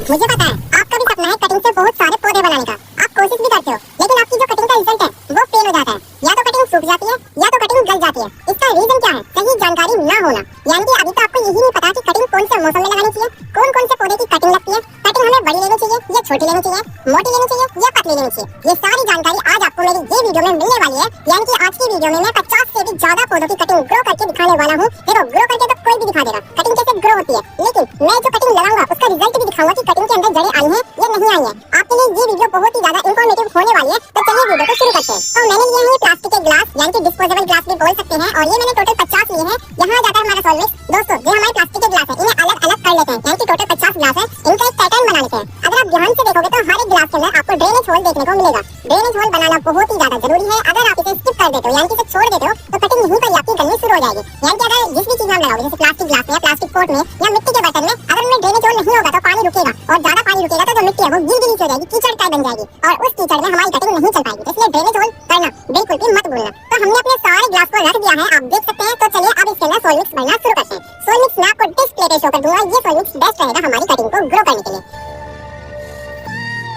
मुझे पता है आपका भी सपना है कटिंग से बहुत सारे पौधे बनाने का। आप कोशिश भी करते हो, लेकिन आपकी जो कटिंग का रिजल्ट है वो फेल हो जाता है। या तो कटिंग सूख जाती है या तो कटिंग गल जाती है। इसका रीजन क्या है? सही जानकारी ना होना। यानी कि अभी तो आपको यही नहीं पता कि कटिंग कौन से मौसम में लगानी चाहिए, कौन कौन से पौधे की कटिंग लगती है, कटिंग हमें बड़ी लेनी चाहिए या छोटी लेनी चाहिए, मोटी लेनी चाहिए या पतली लेनी चाहिए। ये सारी जानकारी आज आपको मेरी ये वीडियो में मिलने वाली है। यानी कि आज की वीडियो में मैं 50 से भी ज्यादा पौधों की कटिंग ग्रो करके दिखाने वाला हूँ। देखो, ग्रो करके तो कोई भी दिखा देगा कटिंग कैसे ग्रो होती है, लेकिन मैं जो कटिंग लगाऊंगा उसका रिजल्ट भी दिखाऊंगा कि कटिंग के अंदर जड़ें आई हैं या नहीं आई हैं। आपके लिए ये वीडियो बहुत ही ज्यादा इंफॉर्मेटिव होने वाली है। तो चलिए वीडियो को शुरू करते हैं। तो मैंने लिए हैं प्लास्टिक के ग्लास, यानी कि डिस्पोजेबल ग्लास भी बोल सकते हैं, और ये मैंने टोटल 50 लिए हैं। यहाँ जाता है हमारा सॉल्व मिक्स। दोस्तों, ये हमारे प्लास्टिक के ग्लास है, इन्हें अलग अलग कर लेते हैं। यानी कि टोटल 50 ग्लास है, इनका एक पैटर्न बना लेते हैं। अगर आप ध्यान से देखोगे तो हर एक ग्लास के अंदर आपको ड्रेनेज होल देखने को मिलेगा। ड्रेनेज होल बनाना बहुत ही ज्यादा जरूरी है। अगर आप इसे स्किप कर देते हो, यानी कि इसे छोड़ देते हो, तो कटिंग यहीं पर आपकी गलनी शुरू हो जाएगी। यानी कि अगर जिस भी चीज हम लगाओगे, जैसे प्लास्टिक ग्लास में या प्लास्टिक पॉट में या मिट्टी के बर्तन में, अगर उनमें ड्रेनेज होल नहीं होगा तो पानी रुकेगा, और ज्यादा पानी रुकेगा तो जो मिट्टी है वो गिल नीचे हो जाएगी, कीचड़ टाइप बन जाएगी, और उस कीचड़ में हमारी कटिंग नहीं चल पाएगी। इसलिए ड्रेनेज होल करना बिल्कुल भी मत भूलना। तो हमने अपने सारे ग्लास को रख दिया है, आप देख सकते हैं। तो चलिए अब इसके अंदर सॉइल मिक्स भरना शुरू करते हैं। सॉइल मिक्स मैं आपको डिस्प्ले पे शो कर दूंगा। ये सॉइल मिक्स बेस्ट रहेगा हमारी कटिंग को ग्रो करने के लिए।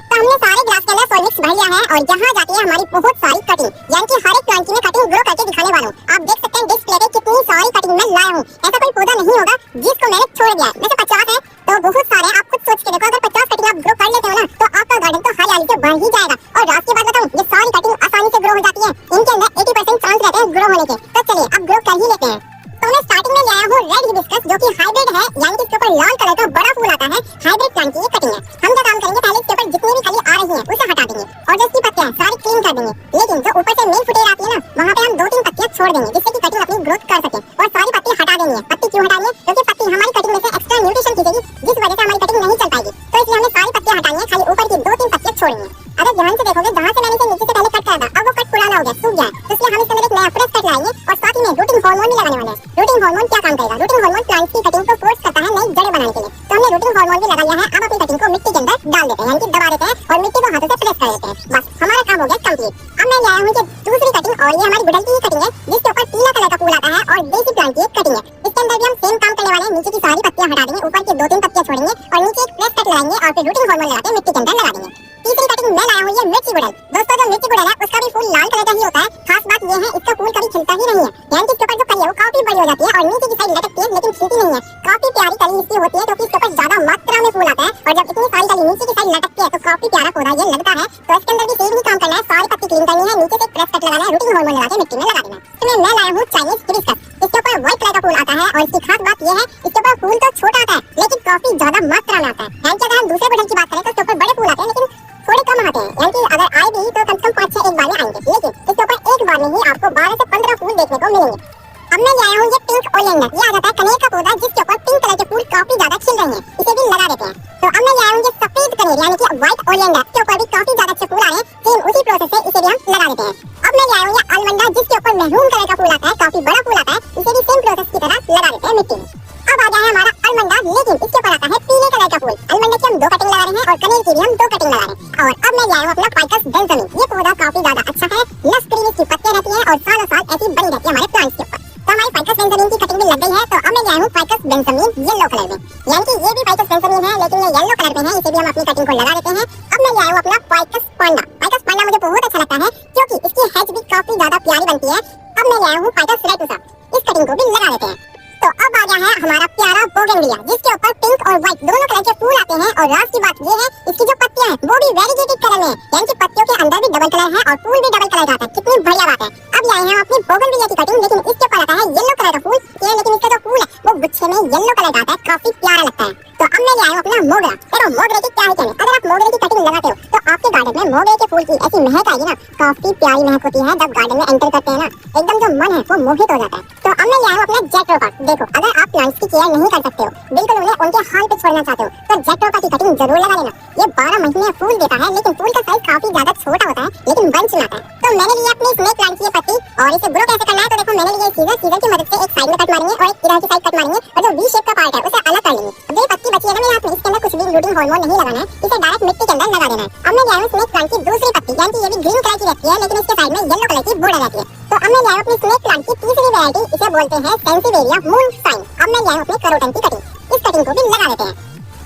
तो हमने सारे ग्लास के अंदर सॉइल मिक्स भर लिया है, और यहाँ जाती है हमारी बहुत सारी कटिंग। यानी कि हर एक प्लांट की मैं कटिंग ग्रो करके दिखाने वाला हूँ। आप देख सकते हैं डिस्प्ले पे कितनी सारी कटिंग मैं लाया हूँ। ऐसा कोई पौधा नहीं होगा जिसको मैंने छोड़ दिया है। वैसे 50 है तो बहुत सारे। आप खुद सोच के देखो, अगर 50 कटिंग आप ग्रो कर लेते हो ना, तो आपका गार्डन तो हरियाली से भर ही जाएगा। और रात की बात बताऊं, ये सारी कटिंग आसानी से ग्रो हो जाती है। इनके अंदर 80% चांस रहते हैं ग्रो होने के। तो चलिए अब ग्रो कर ही लेते हैं। तो मैं स्टार्टिंग में लाया हूँ रेड हिबिस्कस, जो कि हाइब्रिड है, यानी कि इसके ऊपर लाल कलर का बड़ा फूल आता है। हाइब्रिड प्लांट की ये कटिंग है। हम जो काम करेंगे, पहले इसके ऊपर जितनी भी कली आ रही है उसे हटा देंगे, और जो इसकी पत्तियां सारी क्लीन कर देंगे। लेकिन जो ऊपर से मेन फुटेज आती है ना, वहाँ पे हम 2-3 पत्तियां छोड़ देंगे, जिससे कि कटिंग अपनी ग्रोथ कर सके। और सारी पत्ती हटा देंगे। पत्ती क्यों हटाएंगे? क्योंकि पत्ती हमारी कटिंग में से एक्स्ट्रा न्यूट्रिशन खींचेगी, जिस वजह से हमारी कटिंग नहीं चल पाएगी। तो इसलिए हमें सारी पत्तियां हटानी है, खाली ऊपर की 2-3 पत्तियां छोड़ेंगे। अगर ध्यान से देखोगे, जहाँ से मैंने इसे नीचे से पहले कट करा था, अब वो कट पुराना हो गया, सूख गया है। तो इसलिए हम इसके अंदर एक नया फ्रेश कट लाएंगे, और साथ ही में रूटिंग हार्मोन भी लगाने वाले हैं। रूटिंग हार्मोन क्या काम करेगा? रूटिंग हार्मोन प्लांट्स की कटिंग को फोर्स करता है नई जड़ें बनाने के लिए। तो हमने रूटिंग हार्मोन भी लगा लिया है। अब अपनी कटिंग को मिट्टी के अंदर डाल देते हैं, यानी कि दबा देते हैं, और मिट्टी को हाथों से प्रेस कर देते हैं। बस हमारा काम हो गया कंप्लीट। अब मैं लाया हूँ दूसरी कटिंग, और ये हमारी गुड़हल की कटिंग है, जिसके ऊपर पीला कलर का फूल आता है, और देसी प्लांट की एक कटिंग है। इसके अंदर भी हम सेम काम करने वाले हैं। नीचे की सारी पत्तियां हटा देंगे, ऊपर की 2-3 पत्तियां छोड़ेंगे, और नीचे एक फ्रेश कट लगाएंगे, और फिर रूटिंग हार्मोन लगा के मिट्टी के अंदर लगा देंगे। तीसरी कटिंग मैं लाया हूँ ये मिर्ची गुड़हल। दोस्तों, जो मिर्ची गुड़हल है उसका भी फूल लाल कलर का ही होता है। खास बात ये है, इसका फूल कभी खिलता ही नहीं है। यानी कि इसके ऊपर जो कली है वो काफी बड़ी हो जाती है, और नीचे की साइड लटकती है, लेकिन खिलती नहीं है। काफी प्यारी कली इसकी होती है, क्योंकि इसके ऊपर ज्यादा मात्रा में फूल आता है, और जब इतनी सारी कली नीचे की साइड लटकती है तो काफी प्यारा पौधा ये लगता है। तो इसके अंदर भी सेम ही काम करना है, सारी पत्ती क्लीन करनी है, नीचे से प्रेस कट लगाना है, रूटिंग हार्मोन लगा के मिट्टी में लगा देना है। इसमें मैं लाया हूँ चाइनीज हिबिस्कस। इसके ऊपर व्हाइट कलर का फूल आता है, और इसकी खास बात ये है, इसके ऊपर फूल तो छोटा आता है, लेकिन काफी ज्यादा मात्रा में आता है। यानी कि अगर हम दूसरे गुड़हल की बात करें तो इसके ऊपर बड़े फूल आते हैं, लेकिन थोड़े कम आते हैं। यानी कि अगर आए भी तो कम से कम 5-6 एक बार में आएंगे, लेकिन इसके ऊपर एक बार में ही आपको 12 से 15 फूल देखने को मिलेंगे। अब मैं लाया हूँ ये पिंक ओलियंडर। ये आ जाता है कनेर का पौधा, जिसके ऊपर पिंक कलर के फूल काफी ज्यादा खिल रहे हैं, इसे भी लगा देते हैं। तो अब मैं लाया हूँ ये सफेद कनेर, यानी कि व्हाइट ओलियंडर, के ऊपर भी काफी ज्यादा अच्छे फूल आ रहे हैं। सेम उसी प्रोसेस से इसे भी हम लगा देते हैं। अब मैं लाया हूँ ये अलमंडा, जिसके ऊपर मैरून कलर का फूल आता है, काफी बड़ा फूल आता है, इसे भी सेम प्रोसेस की तरह लगा देते हैं मिट्टी में। अब आ गया है हमारा अलमंडा, लेकिन इसके ऊपर आता है पीले कलर का फूल। अलमंडा की हम 2 कटिंग लगा रहे हैं, और कनेर की भी हम 2 कटिंग लगा रहे हैं। और अब मैं लाया हूँ अपना फाइकस बेंजामिन। ये पौधा काफी ज्यादा अच्छा है, लस ग्रीन इसकी पत्तियां रहती हैं, और सालों साल ऐसी बनी रहती है हमारे प्लांट्स के ऊपर। तो हमारी फाइकस बेंजामिन की कटिंग भी लग गई है। तो अब मैं लाया हूँ फाइकस बेंजामिन येलो कलर में। यानी कि ये भी फाइकस बेंजामिन है, लेकिन ये येलो कलर में है, इसे भी हम अपनी कटिंग को लगा देते हैं। अब मैं लाया हूँ अपना फाइकस पांडा। फाइकस पांडा मुझे बहुत अच्छा लगता है, क्योंकि इसकी हैच भी काफी ज्यादा प्यारी बनती है। अब मैं लाया हूँ फाइकस रेटुसा। इस कटिंग को भी लगा देते हैं। तो अब आ गया है हमारा प्यारा बोगनविलिया, जिसके ऊपर पिंक और व्हाइट दोनों कलर के फूल आते हैं। और राज की बात ये है, इसकी जो पत्तियां हैं वो भी वेरीगेटेड कलर में है, यानी कि पत्तियों के अंदर भी डबल कलर है, और फूल भी डबल कलर का आता है। कितनी बढ़िया बात है। अब लाए हैं अपनी बोगनविलिया की कटिंग, लेकिन इसके ऊपर आता है येलो कलर का फूल। ये लेकिन इसका जो फूल है वो गुच्छे में येलो कलर का आता है, काफी प्यारा लगता है। तो अब मैं लाया हूँ अपना मोगरा। देखो, मोगरे की क्या ही कहने, अगर आप मोगरे की कटिंग लगाते हो तो आपके गार्डन में मोगरे के फूल की ऐसी महक आएगी ना, काफी प्यारी महक होती है। जब गार्डन में एंटर करते हैं ना, एकदम जो मन है वो मोहित हो जाता है। तो अब मैं लाया हूँ अपना जैक्रोपा। देखो, अगर आप प्लांट्स की केयर नहीं कर सकते हो, बिल्कुल उन्हें उनके हाल पे छोड़ना चाहते हो, तो जैक्रोपा की कटिंग जरूर लगा लेना। ये 12 महीने फूल देता है, लेकिन फूल का साइज काफी ज्यादा छोटा होता है, लेकिन बंच में आता है। तो मैंने लिया अपनी स्नेक प्लांट की पत्ती, और इसे ग्रो कैसे करना है तो देखो, मैंने लिया सीजर की मदद से एक साइड में कट मारेंगे, और एक इधर की साइड कट मारेंगे, और जो वी शेप का पार्ट है उसे अलग कर लेंगे। अब ये पत्ती बची है ना मेरे हाथ में, इसके अंदर कुछ भी रूटिंग हार्मोन नहीं लगाना है, इसे डायरेक्ट मिट्टी के अंदर लगा देना है। अब मैं लाया हूँ स्नेक प्लांट की दूसरी पत्ती, यानी कि ये भी ग्रीन कलर की रहती है, लेकिन इसके साइड में येलो कलर की बॉर्डर रहती है। तो अब मैं लाया हूँ अपनी स्नेक प्लांट की तीसरी वैरायटी, इसे बोलते हैं सेंसिवेरिया मून साइन। अब मैं लाया हूँ अपनी करोटन की कटिंग। इस कटिंग को भी लगा देते हैं।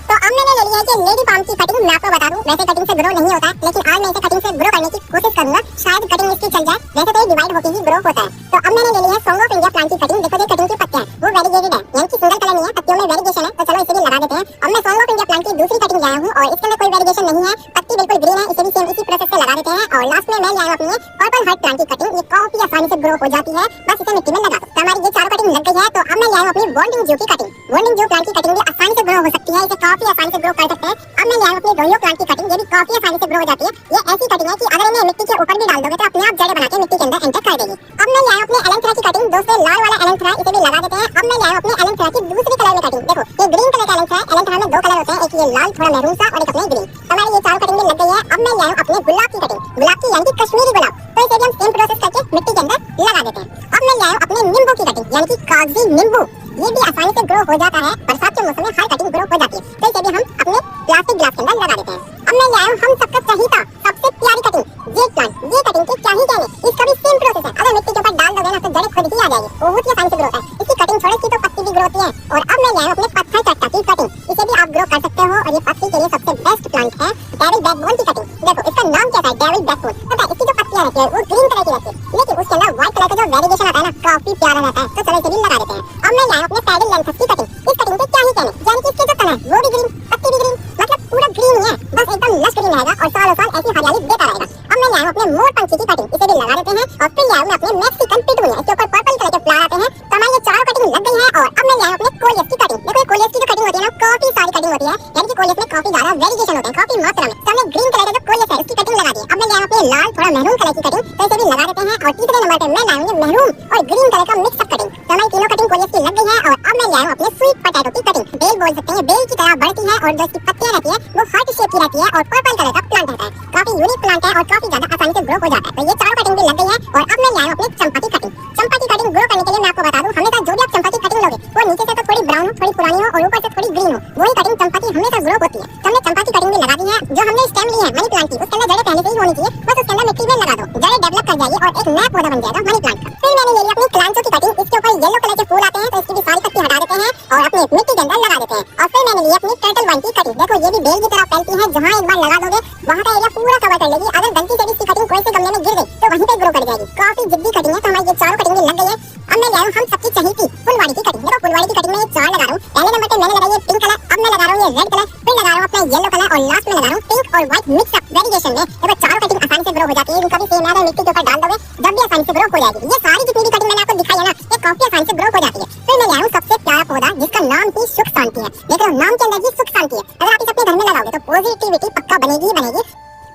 तो अब मैंने ले लिया है कि लेडी पाम की कटिंग। मैं आपको बता दूं, वैसे कटिंग से ग्रो नहीं होता है, लेकिन आज मैं इसे कटिंग से ग्रो करने की कोशिश करूंगा। शायद कटिंग इसकी चल जाए, वैसे तो ये डिवाइड होकर ही ग्रो होता है। तो अब मैंने ले लिया है सॉन्ग ऑफ इंडिया प्लांट की कटिंग। देखो ये कटिंग की पत्तियां हैं वो वेरीगेटेड है, यानी कि सिंगल कलर नहीं है, पत्तियों में वेरीगेशन है। तो चलो इसे भी लगा देते हैं। अब मैं सॉन्ग ऑफ इंडिया प्लांट की दूसरी कटिंग लाया हूं और इसके अंदर कोई वेरीगेशन नहीं है, पत्ती बिल्कुल ग्रीन है। इसे भी सेम इसी प्रोसेस से लगा देते हैं। और लास्ट में मैं लाया हूं अपनी पर्पल हार्ट प्लांट की कटिंग। ये काफी आसानी से ग्रो हो जाती है, बस इसे मिट्टी में लगा दो। तो हमारी ये चारों कटिंग लग गई है। तो अब मैं लाया हूं अपनी बॉन्डिंग जू की कटिंग। बॉन्डिंग जू प्लांट की कटिंग भी आसानी से ग्रो हो सकती है, इसे काफी आसानी से ग्रो कर सकते हैं। अब मैं लाया हूं अपनी रोहियो प्लांट की कटिंग। ये भी काफी आसानी से ग्रो हो जाती है। ये ऐसी कटिंग है कि अगर इन्हें मिट्टी के ऊपर भी डाल दोगे तो अपने आप जड़ें बना के मिट्टी के अंदर एंटर कर देगी। अब मैं लाया हूं अपने एलेंथेरा की कटिंग। दोस्तों लाल वाला एलेंथेरा, इसे भी लगा देते हैं। अब मैं लाया हूं अपने एलेंथेरा की दूसरी कलर में कटिंग। देखो ये ग्रीन कलर का एलेंथेरा है। एलेंथेरा में दो कलर होते हैं, एक ये लाल थोड़ा मैरून सा और एक अपने ग्रीन। हमारी ये चारों कटिंग भी लग गई है। अब मैं लाया हूं अपने गुलाब की कटिंग। गुलाब की यानी कि कश्मीरी गुलाब। तो इसे भी हम सेम प्रोसेस करके मिट्टी के अंदर लगा देते हैं। अब मैं लाया हूं अपने नींबू की कटिंग, यानी कि कागजी नींबू। ये भी आसानी से ग्रो हो जाता है, बरसात के मौसम में हर कटिंग ग्रो हो जाती है। तो इसे भी हम अपने प्लास्टिक ग्लास के अंदर लगा देते हैं। अब मैं लाया हूं हम सबका चहीता सबसे प्यारी कटिंग, जेड प्लांट। ये कटिंग के क्या ही कहने, इसका भी सेम प्रोसेस है। अगर मिट्टी के ऊपर डाल दोगे ना तो जड़ें खुद ही आ जाएगी, बहुत ही आसानी से ग्रो होता है। इसकी कटिंग थोड़ी सी तो पत्ती भी ग्रो होती है। और अब मैं लाया हूं अपने पत्थर चट्टा की कटिंग। इसे भी आप ग्रो कर सकते हो और ये पत्ती के लिए सबसे बेस्ट प्लांट है डेविल बैकबोन की कटिंग। देखो इसका नाम क्या है, डेविल बैकबोन। पता है इसकी जो पत्तियां रहती है वो ग्रीन कलर की रहती है, लेकिन उसके अंदर व्हाइट कलर का जो वेरिएशन आता है ना काफी प्यारा रहता है। तो चलो इसे भी लगा देते हैं। अब मैं लाया हूं अपने पैडल लेंथस की कटिंग। इस कटिंग के क्या ही कहने, यानी कि इसके जो तना है वो भी ग्रीन, पत्ती भी ग्रीन, मतलब पूरा ग्रीन ही है, बस एकदम लश ग्रीन रहेगा और सालों साल ऐसी हरियाली देता रहेगा। अब मैं लाया हूं अपने मोर पंछी की कटिंग। इसे भी लगा देते हैं। और फिर लाया हूं मैं अपने मैक्सिकन पिटूनिया, इसके ऊपर पर्पल कलर के फ्लावर आते हैं। तो हमारी ये चारों कटिंग लग गई है। और अब मैं लाया हूं अपने कोलियस की कटिंग। देखो ये कोलियस की जो कटिंग होती है ना काफी सारी कटिंग होती है, यानी कि कोलियस में काफी ज्यादा वेरिएशन होते हैं, काफी मात्रा में। तो हमने ग्रीन कलर का जो कोलियस है उसकी कटिंग लगा दी। अब मैं लाया हूं अपने लाल थोड़ा मैरून कलर की कटिंग। तो इसे भी लगा देते हैं। और तीसरे नंबर पे मैं लाया हूं मैरून और ग्रीन कलर का मिक्स अप कटिंग। तो हमारी तीनों कटिंग कोलियस की लग गई है। और अब मैं लाया हूं अपने स्वीट पोटैटो की कटिंग। बेल बोल सकते हैं, बेल की तरह बढ़ती है और जो इसकी पत्तियां रहती है वो हार्ट शेप की रहती है और पर्पल कलर का प्लांट रहता है। काफी यूनिक प्लांट है और काफी ज्यादा आसानी से ग्रो हो जाता है। तो ये चारों कटिंग भी लग गई है। और अब मैं लाया हूं अपने चंपा की कटिंग। चंपा की कटिंग ग्रो करने के लिए मैं आपको बता दूं, हमेशा जो भी आप चंपा की कटिंग लोगे वो नीचे से तो थोड़ी ब्राउन हो, थोड़ी पुरानी हो और ऊपर से थोड़ी ग्रीन हो, वही कटिंग चंपा की हमेशा ग्रो होती है। तो हमने चंपा की कटिंग भी लगा दी है। जो हमने स्टेम ली है मनी प्लांट की, उसके अंदर जड़ें पहले से ही होनी चाहिए, बस उसके अंदर मिट्टी में लगा दो, जड़ें डेवलप कर जाएगी और एक नया पौधा बन जाएगा मनी प्लांट का। फिर मैंने ले लिया अपनी क्लांचो की कटिंग। इसके ऊपर येलो कलर के फूल आते हैं, तो इसकी भी सारी पत्ती हटा देते हैं और अपने मिट्टी के अंदर लगा देते हैं। और फिर मैंने लिया अपनी टर्टल वाइन की कटिंग। देखो ये भी बेल की तरह फैलती है, जहां एक बार लगा दोगे वहां का एरिया पूरा कवर कर लेगी। अगर गलती से भी इसकी कटिंग कोई से गमले में गिर गई तो वहीं पे ग्रो कर जाएगी। काफी जिद्दी कटिंग है। तो हमारी ये चारों कटिंग लग गई है। अब मैं लाया हूं हम सबकी चहीती फुलवाड़ी की कटिंग। देखो फुलवाड़ी की कटिंग में ये चार लगा रहा हूं। पहले नंबर पे मैंने लगाई है पिंक कलर, अब मैं लगा रहा हूं ये रेड कलर, फिर लगा रहा हूं अपना येलो कलर और लास्ट में लगा रहा हूं पिंक और व्हाइट मिक्स अप वेरिएशन में। देखो चारों कटिंग आसानी से ग्रो हो जाती है, इनका भी सेम है, मिट्टी के ऊपर डाल दोगे जब भी आसानी से ग्रो हो जाएगी। ये सारी जितनी भी कटिंग मैंने आपको दिखाई है ना ये काफी आसानी से ग्रो हो जाती है। फिर मैं लाया हूं सबसे प्यारा पौधा जिसका नाम ही सुख शांति है। देख रहे हो नाम के अंदर ही सुख शांति है। अगर आप इसे अपने घर में लगाओगे तो पॉजिटिविटी पक्का बनेगी ही बनेगी।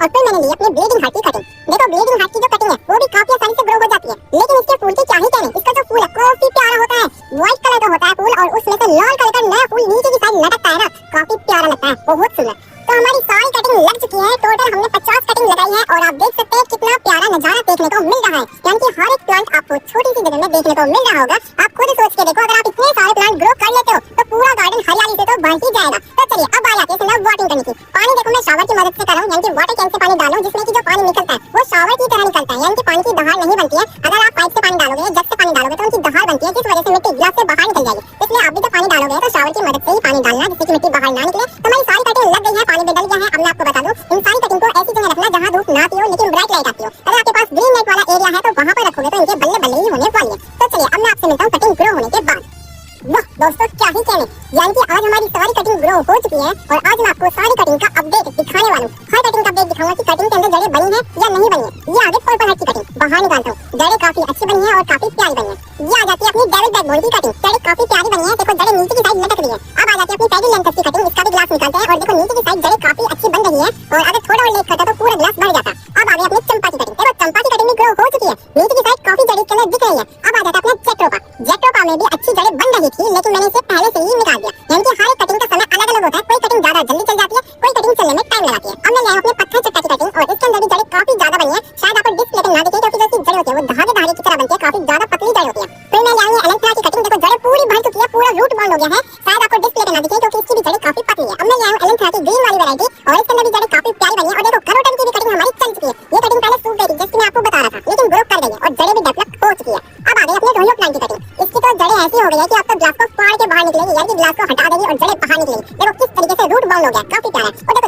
और फिर मैंने ली अपने ब्लीडिंग हार्ट की कटिंग। देखो ब्लीडिंग हार्ट की जो कटिंग है वो भी काफी आसानी से ग्रो हो जाती है, लेकिन इसके फूल की क्या ही कहने। इसका जो फूल है काफी प्यारा होता है, व्हाइट कलर का होता है फूल और उसमें से लाल कलर का नया फूल नीचे की साइड लटकता है ना, काफी प्यारा लगता है, बहुत सुंदर। तो हमारी सारी कटिंग लग चुकी है। टोटल हमने 50 कटिंग लगाई है और आप देख सकते हैं कितना प्यारा नजारा देखने को मिल रहा है, यानी कि हर एक प्लांट आपको छोटी सी जगह में देखने को मिल रहा होगा। आप खुद सोच के देखो, अगर आप इतने सारे प्लांट ग्रो कर लेते हो तो पूरा गार्डन हरियाली से तो भर ही जाएगा। तो चलिए अब आ जाते हैं वाटरिंग करने की। पानी देखो मैं शावर की मदद से कर रहा हूं, यानी कि वाटर कैन से पानी डालो जिसमें कि जो पानी निकलता है वो शावर की तरह निकलता है, यानी कि पानी की दहाड़ नहीं बनती है। अगर आप पाइप से पानी डालोगे या जग से पानी डालोगे तो उनकी दहाड़ बनती है, जिस वजह से मिट्टी गिलास से बाहर निकल जाएगी। इसलिए आप भी जब पानी डालोगे तो शावर की मदद से ही पानी डालना जिससे कि मिट्टी बाहर ना निकले। तो हमारी सारी कटिंग लग गई है, पानी भी डल गया है। अब मैं आपको बता दूं इन सारी कटिंग को ऐसी जगह रखना जहां धूप ना आती हो लेकिन ब्राइट लाइट आती हो। अगर आपके पास ग्रीन लाइट वाला एरिया है तो वहां पर रखोगे तो इनके बल्ले बल्ले ही होने वाले हैं। तो चलिए अब मैं आपसे मिलता हूं कटिंग ग्रो होने के बाद। वाह दोस्तों क्या ही कहने, यानी कि आज हमारी सारी कटिंग ग्रो हो चुकी है और आज मैं आपको सारी कटिंग का अपडेट दिखाने वाला हूं। हर कटिंग का अपडेट दिखाऊंगा कि कटिंग के अंदर जड़ें बनी है या नहीं बनी है। ये आगे पर्पल हार्ट की कटिंग बाहर निकालता हूं, जड़ें काफी अच्छी बनी है और काफी प्यारी बनी है। ये आ जाती है अपनी डेविल बैकबोन की कटिंग। जड़ें काफी प्यारी बनी है, देखो जड़ें नीचे की साइड लटक रही है। अब आ जाती है अपनी पैडी लेंथस की कटिंग। इसका भी ग्लास निकालते हैं और देखो नीचे की साइड जड़ें काफी अच्छी बन रही है और अगर थोड़ा और लेट करता तो पूरा ग्लास भर जाता। अब आ गई अपनी चंपा की कटिंग। देखो चंपा की कटिंग भी ग्रो हो चुकी है, नीचे की साइड काफी जड़ें के अंदर दिख रही है। अब आ जाता है अपना जेट्रोपा। जेट्रोपा में भी अच्छी जड़ें बन रही थी लेकिन मैंने इसे पहले से ही निकाल दिया, यानी कि हर एक कटिंग का समय अलग अलग होता है। कोई कटिंग ज्यादा जल्दी चल जाती है, कोई कटिंग चलने में टाइम लगाती है। अब मैं लाया अपने पत्थर चट्टा की कटिंग और इसके अंदर भी जड़ें काफी ज्यादा बनी है। शायद आपको डिस्प्ले ना दिखे क्योंकि जो इसकी जड़ होती है वो धागे धागे की तरह बनती है, काफी ज्यादा पतली जड़ होती है। फिर मैं लाया एलेंथेरा की कटिंग। देखो जड़ें पूरी भर चुकी है, पूरा रूट बॉन्ड हो गया है। शायद आपको डिस्प्ले ना दिखे क्योंकि इसकी भी जड़ें काफी पतली है। अब मैं लाया एलेंथेरा की ग्रीन वाली वैरायटी और इसके अंदर भी जड़ें काफी प्यारी बनी है। और देखो करोटन की भी कटिंग हमारी चल चुकी है। ये कटिंग पहले सूख गई थी जैसे मैं आपको बता रहा था, लेकिन ग्रो कर गई है और जड़ें भी डेवलप हो चुकी है। अब आ गई अपने रोहियो प्लांट की कटिंग। इसकी तो जड़ें ऐसी हो गई है कि आपका ग्लास को फाड़ के बाहर निकलेगी, यानी कि ग्लास को हटा देगी और जड़ें बाहर निकलेगी। देखो किस तरीके से रूट बाउंड हो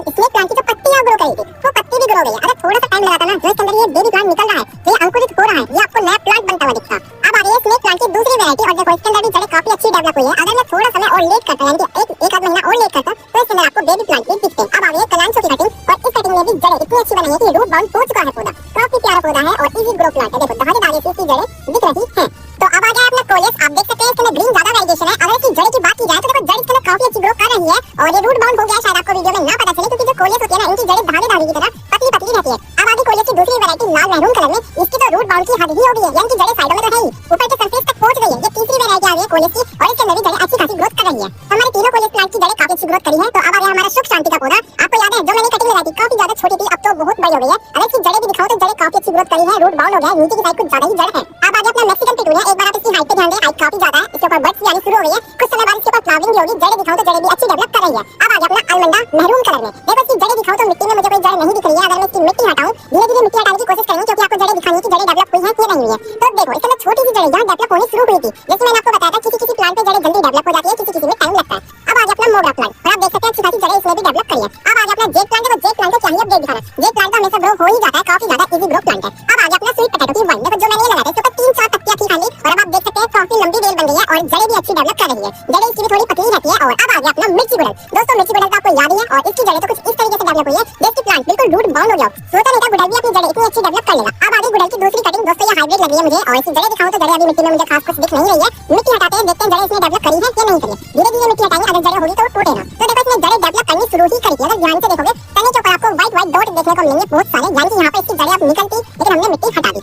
स्नेक प्लांट की जो पत्तियां ग्रो करी थी वो पत्ती भी ग्रो गई है। अगर थोड़ा सा टाइम लगाता ना जो इसके अंदर ये बेबी प्लांट निकल रहा है, जो ये अंकुरित हो रहा है, ये आपको नया प्लांट बनता हुआ दिखता। अब आ रही है स्नेक प्लांट की दूसरी वैरायटी और देखो इसके अंदर भी जड़ें काफी अच्छी डेवलप हुई है। अगर मैं थोड़ा समय और लेट करता यानी कि एक आध महीना और लेट करता तो इसके अंदर आपको बेबी प्लांट भी दिखते। अब आ रही है कलांचो की कटिंग और इस कटिंग में भी जड़ें इतनी अच्छी बनाई है कि रूट बाउंड हो चुका है पौधा। काफी प्यारा पौधा है और इजी ग्रो प्लांट है। देखो धारीदार इसकी जड़ें दिख रही हैं। तो अब आ गया अपना कोलियस। आप देख सकते हैं इसके अंदर ग्रीन ज्यादा वेरिएशन है। अगर इसकी जड़ की बात की जाए तो देखो जड़ इसके अंदर काफी अच्छी ग्रो कर रही है और ये रूट बाउंड हो गया है। शायद आपको वीडियो में ना पता चले क्योंकि जो कोलियस होती है ना इनकी जड़ें धारीदार की तरह पतली पतली रहती है। अब आगे कोलियस की दूसरी वैरायटी लाल मैरून कलर में, इसकी तो रूट बाउंड की हद ही हो गई है, यानी कि जड़ें साइडों में तो है ही, ऊपर के सरफेस तक पहुंच गई है। ये तीसरी वैरायटी आ रही है कोलियस की और इसके अंदर भी जड़ें अच्छी खासी ग्रोथ कर रही है। हमारे तीनों कोलियस प्लांट की जड़ें काफी अच्छी ग्रोथ करी है। तो अब आ गया हमारा सुख शांति का पौधा। आपको याद है जो मैंने कटिंग लगाई थी काफी ज्यादा छोटी थी, अब तो बहुत बड़ी हो गई है। अगर इसकी जड़ें भी दिखाऊं तो जड़ें काफी अच्छी ग्रोथ करी है, रूट बाउंड हो गया है, नीचे की साइड कुछ ज्यादा ही जड़ है। अब आ गया अपना मैक्सिकन पिटूनिया। एक बार आप इसकी हाइट पे ध्यान दें, हाइट काफी ज्यादा है, इसके ऊपर बड्स भी आनी शुरू हो गई है। कुछ समय बाद इसके ऊपर फ्लावरिंग भी होगी। जड़ें दिखाऊं तो जड़ें भी अच्छी डेवलप कर रही है। अब आ गया अपना अलमंडा मैरून कलर में। देखो इसकी जड़ें दिखाऊं तो मिट्टी में मुझे कोई जड़ नहीं दिख रही है। अगर मैं इसकी मिट्टी हटाऊं, धीरे धीरे मिट्टी हटाने की कोशिश करेंगे क्योंकि आपको जड़ें दिखानी है कि जड़ें डेवलप हुई है कि नहीं हुई है। तो देखो इसके अंदर छोटी सी जड़ें जहां डेवलप होनी शुरू हुई थी, जैसे मैंने आपको बताया था किसी किसी प्लांट पे जड़ें जल्दी डेवलप हो जाती है, किसी किसी में टाइम लगता है। अब आ गया अपना मोगरा प्लांट और आप देख सकते हैं अच्छी खासी जड़ें इसमें भी डेवलप करी है। अब आ गया अपना जेड प्लांट। देखो जेड प्लांट को क्या ही अपडेट दिखाना, जेड प्लांट हमेशा ग्रो हो ही जाता है, काफी ज्यादा इजी ग्रो प्लांट है। अब आ गया अपना स्वीट पोटैटो की वाइन। देखो जो मैंने ये लगाया था इसके ऊपर 3-4 पत्तियां थी खाली और अब आप देख सकते हैं काफी लंबी बेल बन गई है और जड़ें भी अच्छी डेवलप कर रही है। जड़ें इसकी भी थोड़ी पतली रहती है। और अब आ गया अपना मिर्ची गुड़हल। दोस्तों मिर्ची गुड़हल का आपको याद ही है और इसकी जड़ें तो कुछ इस तरीके से डेवलप हुई है जैसे प्लांट बिल्कुल रूट बाउंड हो गया। सोचा नहीं था गुड़हल भी अपनी जड़ें इतनी अच्छी डेवलप कर लेगा। अब आगे गुड़हल की दूसरी कटिंग। दोस्तों ये हाइब्रिड लगी है मुझे और इसकी जड़ें दिखाऊं तो जड़ें अभी मिट्टी में मुझे खास कुछ दिख नहीं रही है। मिट्टी हटाते हैं, देखते हैं जड़ें इसने डेवलप करी है या नहीं करी है। धीरे धीरे मिट्टी हटाएंगे, अगर जड़ें होगी तो टूटेगा। तो देखो इसने जड़ें डेवलप करनी शुरू ही करी थी। अगर ध्यान से देखोगे तने के ऊपर आपको व्हाइट व्हाइट डॉट देखने को मिलेंगे बहुत सारे, यानी कि यहाँ पे इसकी जड़ें अब निकलती लेकिन हमने मिट्टी हटा दी।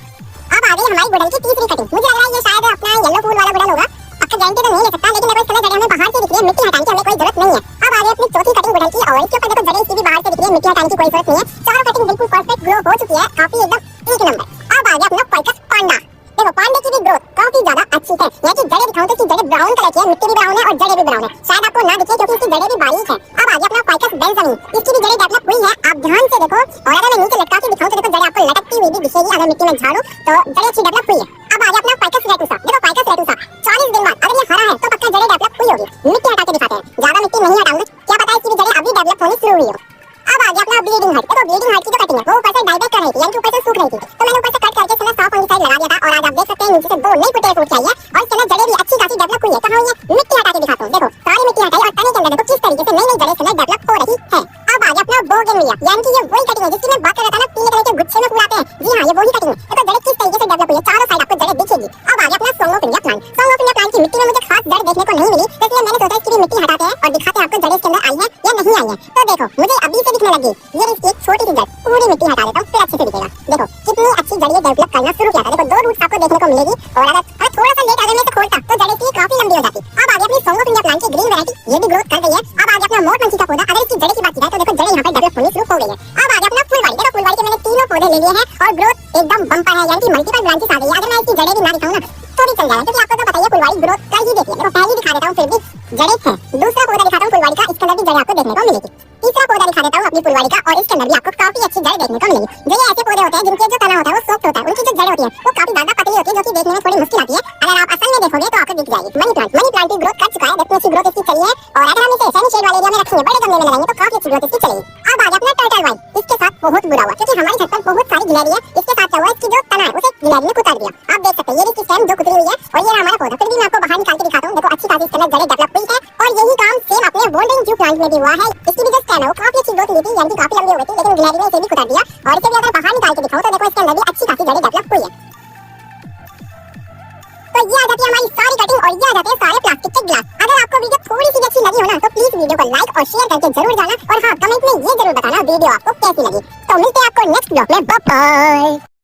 अब आ गई हमारी गुड़हल की तीसरी कटिंग। मुझे लग रहा है ये शायद अपना येलो फूल वाला गुड़हल होगा, पक्का गारंटी तो नहीं ले सकता, लेकिन देखो इसके अंदर जड़ें हमें बाहर से दिख रही है, मिट्टी हटाने की हमें कोई जरूरत नहीं है। अब आ गई अपनी चौथी कटिंग गुड़हल की और इसके ऊपर देखो जड़ें इसकी भी बाहर से दिख रही है, मिट्टी हटाने की कोई जरूरत नहीं है। चारों कटिंग बिल्कुल परफेक्ट ग्रो हो चुकी है, काफी एकदम एक नंबर। अब आ गया अपना फाइकस पांडा। देखो पांडे की भी ग्रोथ काफी ज्यादा अच्छी है। यहाँ की जड़ें दिखाऊं तो इसकी जड़ें ब्राउन कलर की है, मिट्टी भी ब्राउन है और जड़ें भी ब्राउन है। शायद आपको ना दिखे क्योंकि इसकी जड़ें भी बारीक है। अब आ गया अपना फाइकस बेंजामिन। इसकी भी जड़ें डेवलप हुई है, आप ध्यान से देखो। और अगर मैं नीचे लटका के दिखाऊं तो देखो जड़ें आपको लटकती हुई भी दिखेगी। अगर मिट्टी में झाड़ू तो जड़ें अच्छी डेवलप हुई है। अब आ गया अपना फाइकस रेटुसा। देखो फाइकस रेटुसा 40 दिन बाद अगर ये हरा है तो पक्का जड़ें डेवलप हुई होगी। मिट्टी हटा के दिखाते हैं, ज्यादा मिट्टी नहीं हटाऊंगा, क्या पता इसकी भी जड़ें अभी डेवलप होनी शुरू हुई हो। अब आ गया अपना ब्लीडिंग हार्ट। देखो ब्लीडिंग हार्ट की जो कटिंग है वो ऊपर से डाइवेट कर रही थी, यानी कि ऊपर से सूख रही थी, तो मैंने ऊपर से कट करके इसमें साफ वाली साइड लगा दिया था और आज आप देख सकते हैं नीचे से 2 नई फुटें फूट आई है और इसके अंदर जड़ें भी अच्छी खासी डेवलप हुई है। कहां हुई है? मिट्टी हटा के दिखाता हूं। देखो सारी मिट्टी हटाई और तने के अंदर देखो किस तरीके से नई नई जड़ें इसके अंदर डेवलप हो रही है। अब आ गया अपना बोगनविलिया, यानी कि ये वही कटिंग है जिसकी मैं बात कर रहा था ना, पीले कलर के गुच्छे में फूल आते हैं। जी हां, ये वही कटिंग है। देखो जड़ें किस तरीके से डेवलप हुई है, चारों साइड आपको जड़ें दिखेगी। अब आ गया अपना song of India plant. Song of India plant की मिट्टी में मुझे खास जड़ देखने को नहीं मिली, इसलिए मैंने सोचा इसकी भी मिट्टी हटाते हैं और दिखाते हैं आपको जड़ें इसके अंदर आई है या नहीं आई है। तो देखो मुझे अभी से दिखने लगी ये इसकी एक छोटी सी जड़, पूरी मिट्टी हटा देता हूं फिर अच्छे से दिखेगा। देखो कितनी अच्छी जड़ ये डेवलप करना शुरू किया था। देखो 2 रूट्स आपको देखने को मिलेगी और अगर थोड़ा सा लेट अगर मैं इसे खोलता तो जड़ें इसकी काफी लंबी हो जाती। अब आ गया अपनी सॉन्ग ऑफ इंडिया प्लांट की ग्रीन वैरायटी, ये भी ग्रोथ कर रही है। अब आ गया अपना मोर पंछी का पौधा। अगर इसकी जड़ें की बात की जाए तो देखो जड़ें यहाँ पे डेवलप होनी शुरू हो गई है। अब आ गया अपना फुलवाड़ी। देखो फुलवाड़ी के मैंने तीनों पौधे ले लिए हैं और ग्रोथ एकदम बम्पर है, यानी कि मल्टीपल ब्रांचेस आ गई है। अगर मैं इसकी जड़ें भी ना दिखाऊं ना तो भी चल जाएगा क्योंकि आपको तो पता ही है फुलवाड़ी ग्रोथ कर ही देती है। देखो पहले दिखा देता हूं फिर भी जड़ें हैं। दूसरा पौधा दिखाता हूं फुलवाड़ी का, इसके अंदर भी जड़ें आपको देखने को मिलेगी। तीसरा पौधा दिखा देता हूं अपनी फुलवाड़ी का और इसके अंदर भी आपको काफी अच्छी जड़ देखने को मिलेगी। जो ये ऐसे पौधे होते हैं जिनके जो तना होता है वो सॉफ्ट होता है, उनकी जो जड़ होती है वो काफी ज्यादा पतली होती है, जो कि देखने में थोड़ी मुश्किल आती है। अगर आप असल में देखोगे तो आपको दिख जाएगी। मनी प्लांट की ग्रोथ कर चुका है, देखो अच्छी ग्रोथ इसकी चली है और अगर हम इसे सेमी शेड वाले एरिया में रखेंगे, बड़े गमले में लगाएंगे तो काफी अच्छी ग्रोथ इसकी चलेगी। अब आ गया अपना टर्टल वाइन। इसके साथ बहुत बुरा हुआ क्योंकि हमारी छत पर बहुत सारी गिलहरी है, इसके साथ क्या हुआ इसकी जो तना है उसे गिलहरी ने कुतर दिया। आप देख सकते हैं ये इसकी स्टेम जो कुतरी हुई है और ये हमारा पौधा। फिर भी मैं आपको बाहर निकाल के दिखाता हूं। देखो अच्छी खासी इसके अंदर जड़ें डेवलप हुई है और यही काम सेम अपने वोल्डन जू प्लांट में भी हुआ है। इसकी भी जो स्टेम है वो काफी अच्छी ग्रोथ हुई थी, यानी कि काफी लंबी हो गई थी, लेकिन गिलहरी ने इसे भी कुतर दिया और इसे भी अगर बाहर निकाल के दिखाऊं तो देखो इसके अंदर भी अच्छी खासी जड़ें डेवलप हुई है। तो ये आ जाती है हमारी सारी कटिंग और ये आ जाते हैं सारे प्लास्टिक के ग्लास। अगर आपको वीडियो थोड़ी सी अच्छी लगी हो ना तो प्लीज वीडियो को लाइक और शेयर करके जरूर जाना और हाँ कमेंट में ये जरूर बताना वीडियो आपको कैसी लगी। तो मिलते हैं आपको नेक्स्ट ब्लॉग में, बाय बाय।